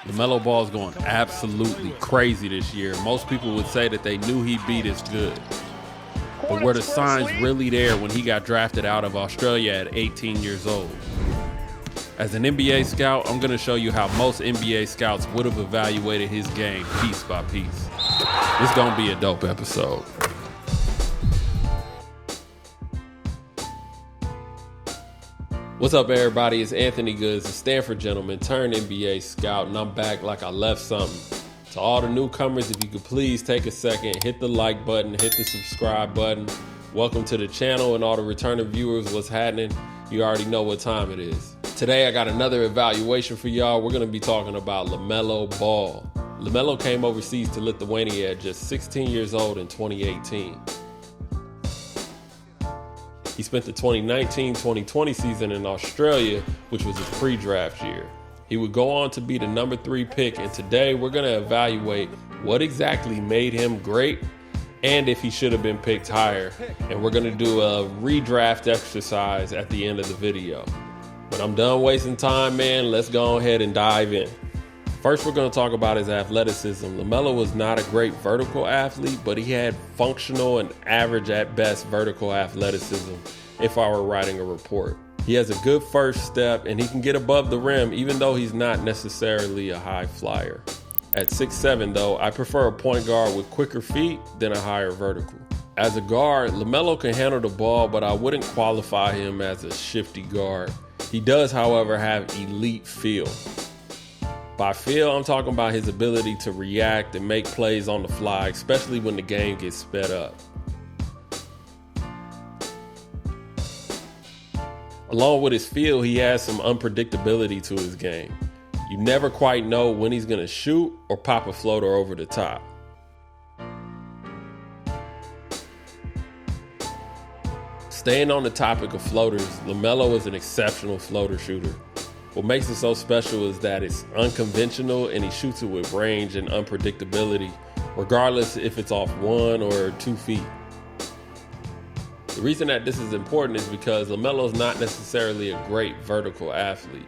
LaMelo Ball is going absolutely crazy this year. Most people would say that they knew he'd be this good. But were the signs really there when he got drafted out of Australia at 18 years old? As an NBA scout, I'm going to show you how most NBA scouts would have evaluated his game piece by piece. It's going to be a dope episode. What's up, everybody? It's Anthony Goods, a Stanford gentleman turned NBA scout, and I'm back like I left something. To all the newcomers, if you could please take a second, hit the like button, hit the subscribe button. Welcome to the channel, and all the returning viewers, what's happening? You already know what time it is. Today, I got another evaluation for y'all. We're going to be talking about LaMelo Ball. LaMelo came overseas to Lithuania at just 16 years old in 2018. He spent the 2019-2020 season in Australia, which was his pre-draft year. He would go on to be the number 3 pick, and today we're going to evaluate what exactly made him great and if he should have been picked higher. And we're going to do a redraft exercise at the end of the video. But I'm done wasting time, man. Let's go ahead and dive in. First, we're going to talk about his athleticism. LaMelo was not a great vertical athlete, but he had functional and average at best vertical athleticism if I were writing a report. He has a good first step, and he can get above the rim even though he's not necessarily a high flyer. At 6'7", though, I prefer a point guard with quicker feet than a higher vertical. As a guard, LaMelo can handle the ball, but I wouldn't qualify him as a shifty guard. He does, however, have elite feel. By feel, I'm talking about his ability to react and make plays on the fly, especially when the game gets sped up. Along with his feel, he has some unpredictability to his game. You never quite know when he's going to shoot or pop a floater over the top. Staying on the topic of floaters, LaMelo is an exceptional floater shooter. What makes it so special is that it's unconventional and he shoots it with range and unpredictability, regardless if it's off 1 or 2 feet. The reason that this is important is because LaMelo's not necessarily a great vertical athlete.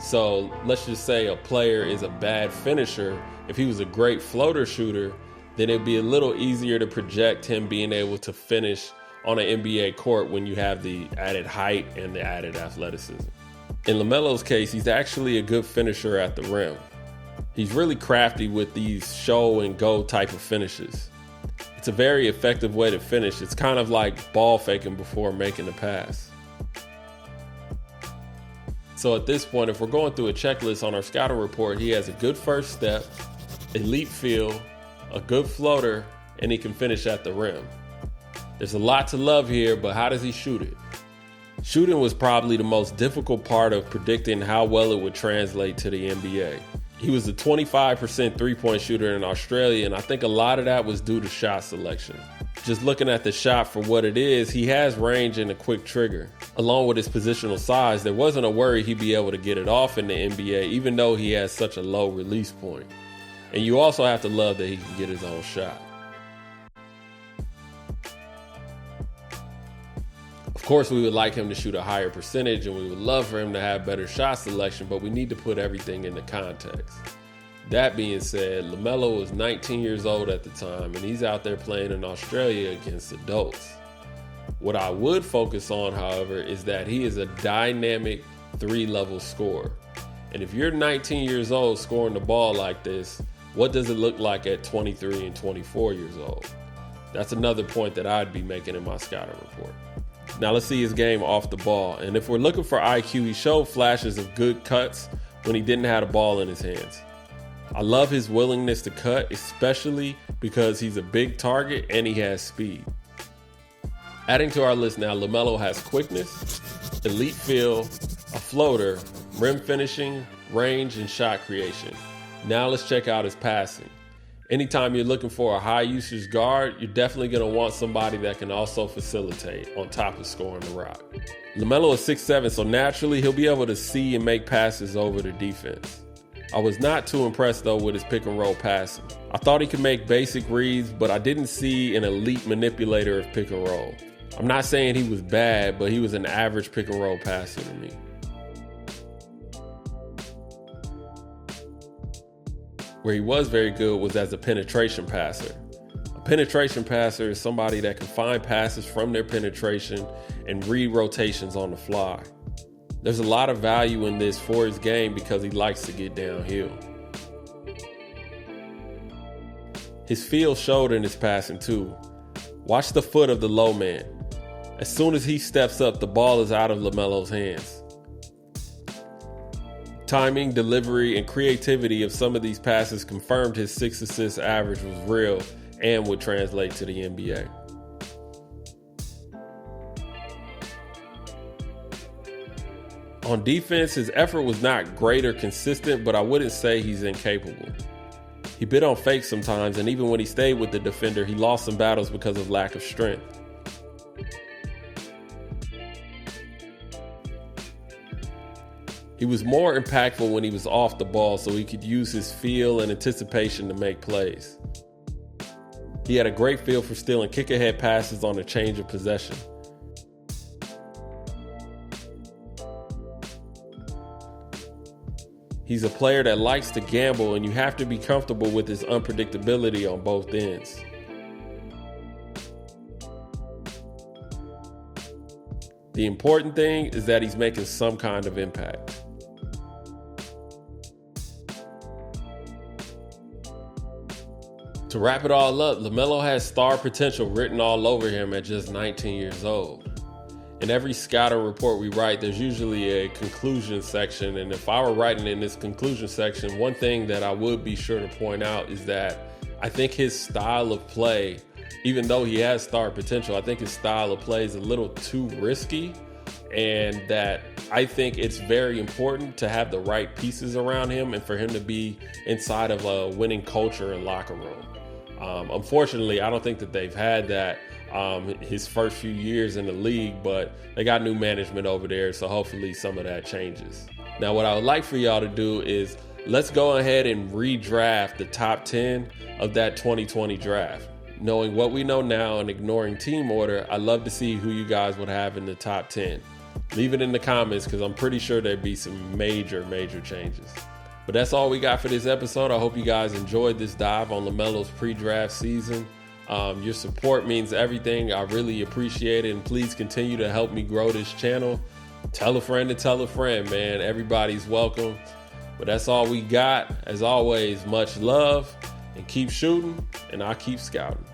So let's just say a player is a bad finisher. If he was a great floater shooter, then it'd be a little easier to project him being able to finish on an NBA court when you have the added height and the added athleticism. In LaMelo's case, he's actually a good finisher at the rim. He's really crafty with these show and go type of finishes. It's a very effective way to finish. It's kind of like ball faking before making the pass. So at this point, if we're going through a checklist on our scouting report, he has a good first step, elite feel, a good floater, and he can finish at the rim. There's a lot to love here, but how does he shoot it? Shooting was probably the most difficult part of predicting how well it would translate to the NBA. He was a 25% three-point shooter in Australia, and I think a lot of that was due to shot selection. Just looking at the shot for what it is, he has range and a quick trigger. Along with his positional size, there wasn't a worry he'd be able to get it off in the NBA, even though he has such a low release point. And you also have to love that he can get his own shot. Of course, we would like him to shoot a higher percentage, and we would love for him to have better shot selection, but we need to put everything into context. That being said, LaMelo was 19 years old at the time, and he's out there playing in Australia against adults. What I would focus on, however, is that he is a dynamic 3-level scorer. And if you're 19 years old scoring the ball like this, what does it look like at 23 and 24 years old? That's another point that I'd be making in my scouting report. Now let's see his game off the ball. And if we're looking for IQ, he showed flashes of good cuts when he didn't have the ball in his hands. I love his willingness to cut, especially because he's a big target and he has speed. Adding to our list now, LaMelo has quickness, elite feel, a floater, rim finishing, range, and shot creation. Now let's check out his passing. Anytime you're looking for a high usage guard, you're definitely going to want somebody that can also facilitate on top of scoring the rock. LaMelo is 6'7", so naturally he'll be able to see and make passes over the defense. I was not too impressed though with his pick and roll passing. I thought he could make basic reads, but I didn't see an elite manipulator of pick and roll. I'm not saying he was bad, but he was an average pick and roll passer to me. Where he was very good was as a penetration passer. A penetration passer is somebody that can find passes from their penetration and read rotations on the fly. There's a lot of value in this for his game because he likes to get downhill. His feel showed in his passing too. Watch the foot of the low man. As soon as he steps up, the ball is out of LaMelo's hands. Timing, delivery, and creativity of some of these passes confirmed his 6 assist average was real and would translate to the NBA. On defense, his effort was not great or consistent, but I wouldn't say he's incapable. He bit on fakes sometimes, and even when he stayed with the defender, he lost some battles because of lack of strength. He was more impactful when he was off the ball, so he could use his feel and anticipation to make plays. He had a great feel for stealing kick-ahead passes on a change of possession. He's a player that likes to gamble, and you have to be comfortable with his unpredictability on both ends. The important thing is that he's making some kind of impact. To wrap it all up, LaMelo has star potential written all over him at just 19 years old. In every scouting report we write, there's usually a conclusion section, and if I were writing in this conclusion section, one thing that I would be sure to point out is that I think his style of play, even though he has star potential, I think his style of play is a little too risky, and that I think it's very important to have the right pieces around him and for him to be inside of a winning culture and locker room. Unfortunately, I don't think that they've had that his first few years in the league, but they got new management over there, so hopefully some of that changes. Now, what I would like for y'all to do is let's go ahead and redraft the top 10 of that 2020 draft. Knowing what we know now and ignoring team order, I'd love to see who you guys would have in the top 10. Leave it in the comments because I'm pretty sure there'd be some major changes. But that's all we got for this episode. I hope you guys enjoyed this dive on LaMelo's pre-draft season. Your support means everything. I really appreciate it, and please continue to help me grow this channel. Tell a friend to tell a friend, man. Everybody's welcome. But that's all we got. As always, much love, and keep shooting, and I'll keep scouting.